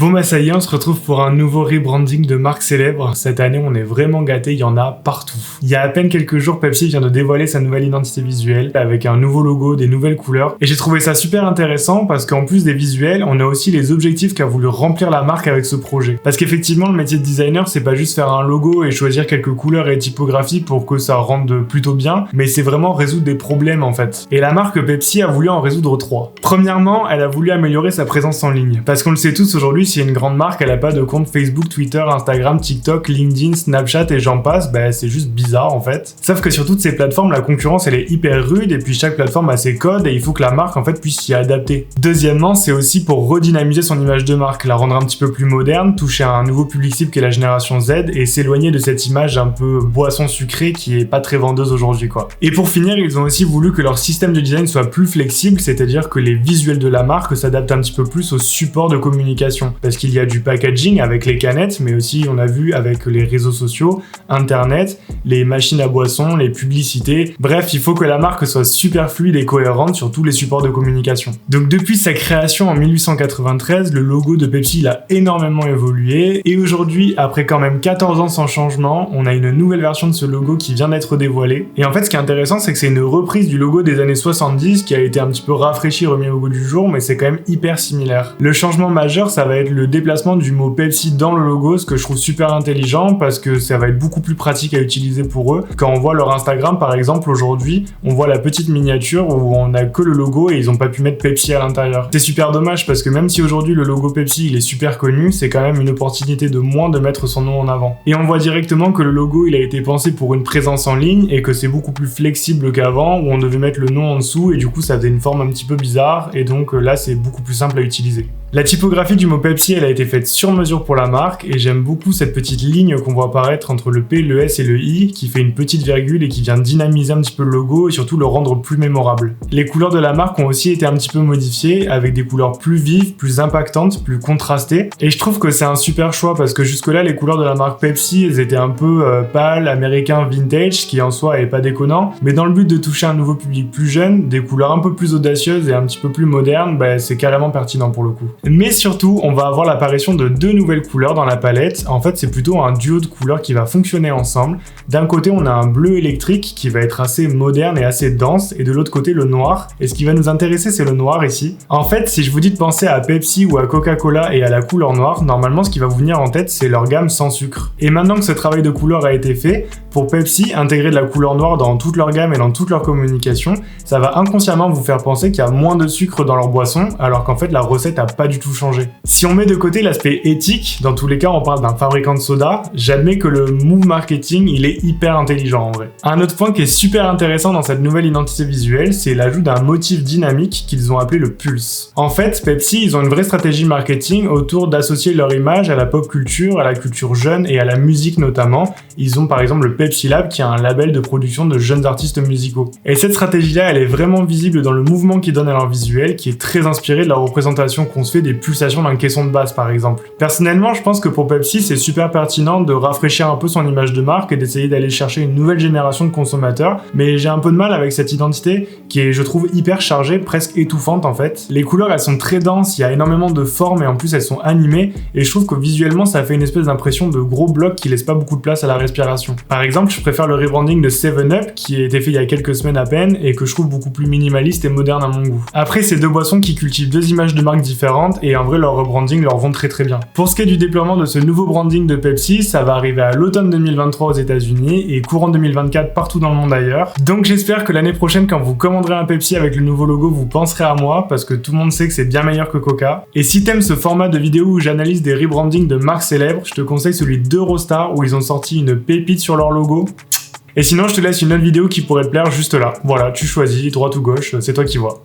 Bon bah ça y est, on se retrouve pour un nouveau rebranding de marque célèbre. Cette année, on est vraiment gâtés, il y en a partout. Il y a à peine quelques jours, Pepsi vient de dévoiler sa nouvelle identité visuelle avec un nouveau logo, des nouvelles couleurs. Et j'ai trouvé ça super intéressant parce qu'en plus des visuels, on a aussi les objectifs qu'a voulu remplir la marque avec ce projet. Parce qu'effectivement, le métier de designer, c'est pas juste faire un logo et choisir quelques couleurs et typographies pour que ça rende plutôt bien, mais c'est vraiment résoudre des problèmes en fait. Et la marque Pepsi a voulu en résoudre 3. Premièrement, elle a voulu améliorer sa présence en ligne. Parce qu'on le sait tous aujourd'hui, si une grande marque elle a pas de compte Facebook, Twitter, Instagram, TikTok, LinkedIn, Snapchat et j'en passe, c'est juste bizarre en fait. Sauf que sur toutes ces plateformes, la concurrence elle est hyper rude et puis chaque plateforme a ses codes et il faut que la marque en fait puisse s'y adapter. Deuxièmement, c'est aussi pour redynamiser son image de marque, la rendre un petit peu plus moderne, toucher à un nouveau public cible qui est la génération Z et s'éloigner de cette image un peu boisson sucrée qui est pas très vendeuse aujourd'hui quoi. Et pour finir, ils ont aussi voulu que leur système de design soit plus flexible, c'est-à-dire que les visuels de la marque s'adaptent un petit peu plus au support de communication. Parce qu'il y a du packaging avec les canettes, mais aussi on a vu avec les réseaux sociaux, internet, les machines à boissons, les publicités. Bref, il faut que la marque soit super fluide et cohérente sur tous les supports de communication. Donc depuis sa création en 1893, le logo de Pepsi il a énormément évolué et aujourd'hui, après quand même 14 ans sans changement, on a une nouvelle version de ce logo qui vient d'être dévoilée. Et en fait, ce qui est intéressant, c'est que c'est une reprise du logo des années 70 qui a été un petit peu rafraîchi, remis au goût du jour, mais c'est quand même hyper similaire. Le changement majeur, ça va être le déplacement du mot Pepsi dans le logo, ce que je trouve super intelligent parce que ça va être beaucoup plus pratique à utiliser pour eux. Quand on voit leur Instagram par exemple aujourd'hui, on voit la petite miniature où on a que le logo et ils ont pas pu mettre Pepsi à l'intérieur. C'est super dommage parce que même si aujourd'hui le logo Pepsi il est super connu, c'est quand même une opportunité de moins de mettre son nom en avant. Et on voit directement que le logo il a été pensé pour une présence en ligne et que c'est beaucoup plus flexible qu'avant où on devait mettre le nom en dessous et du coup ça faisait une forme un petit peu bizarre et donc là c'est beaucoup plus simple à utiliser. La typographie du mot Pepsi elle a été faite sur mesure pour la marque et j'aime beaucoup cette petite ligne qu'on voit apparaître entre le P, le S et le I qui fait une petite virgule et qui vient dynamiser un petit peu le logo et surtout le rendre plus mémorable. Les couleurs de la marque ont aussi été un petit peu modifiées avec des couleurs plus vives, plus impactantes, plus contrastées et je trouve que c'est un super choix parce que jusque là les couleurs de la marque Pepsi elles étaient un peu pâles, américain, vintage qui en soi est pas déconnant mais dans le but de toucher un nouveau public plus jeune, des couleurs un peu plus audacieuses et un petit peu plus modernes, c'est carrément pertinent pour le coup. Mais surtout, on va avoir l'apparition de deux nouvelles couleurs dans la palette. En fait, c'est plutôt un duo de couleurs qui va fonctionner ensemble. D'un côté, on a un bleu électrique qui va être assez moderne et assez dense, et de l'autre côté, le noir. Et ce qui va nous intéresser, c'est le noir ici. En fait, si je vous dis de penser à Pepsi ou à Coca-Cola et à la couleur noire, normalement, ce qui va vous venir en tête, c'est leur gamme sans sucre. Et maintenant que ce travail de couleur a été fait, pour Pepsi, intégrer de la couleur noire dans toute leur gamme et dans toute leur communication, ça va inconsciemment vous faire penser qu'il y a moins de sucre dans leur boisson, alors qu'en fait, la recette n'a pas du tout changé. Si on met de côté l'aspect éthique, dans tous les cas on parle d'un fabricant de soda, j'admets que le move marketing il est hyper intelligent en vrai. Un autre point qui est super intéressant dans cette nouvelle identité visuelle, c'est l'ajout d'un motif dynamique qu'ils ont appelé le pulse. En fait, Pepsi ils ont une vraie stratégie marketing autour d'associer leur image à la pop culture, à la culture jeune et à la musique notamment. Ils ont par exemple le Pepsi Lab qui est un label de production de jeunes artistes musicaux. Et cette stratégie là elle est vraiment visible dans le mouvement qu'ils donnent à leur visuel qui est très inspiré de la représentation qu'on se fait des pulsations d'un caisson de basse par exemple. Personnellement, je pense que pour Pepsi, c'est super pertinent de rafraîchir un peu son image de marque et d'essayer d'aller chercher une nouvelle génération de consommateurs, mais j'ai un peu de mal avec cette identité qui est, je trouve, hyper chargée, presque étouffante en fait. Les couleurs, elles sont très denses, il y a énormément de formes et en plus elles sont animées et je trouve que visuellement, ça fait une espèce d'impression de gros blocs qui laissent pas beaucoup de place à la respiration. Par exemple, je préfère le rebranding de 7up qui a été fait il y a quelques semaines à peine et que je trouve beaucoup plus minimaliste et moderne à mon goût. Après, c'est deux boissons qui cultivent deux images de marque différentes et en vrai, leur rebranding leur vont très bien. Pour ce qui est du déploiement de ce nouveau branding de Pepsi, ça va arriver à l'automne 2023 aux États-Unis et courant 2024 partout dans le monde ailleurs. Donc j'espère que l'année prochaine, quand vous commanderez un Pepsi avec le nouveau logo, vous penserez à moi parce que tout le monde sait que c'est bien meilleur que Coca. Et si t'aimes ce format de vidéo où j'analyse des rebrandings de marques célèbres, je te conseille celui d'Eurostar où ils ont sorti une pépite sur leur logo. Et sinon, je te laisse une autre vidéo qui pourrait te plaire juste là. Voilà, tu choisis, droite ou gauche, c'est toi qui vois.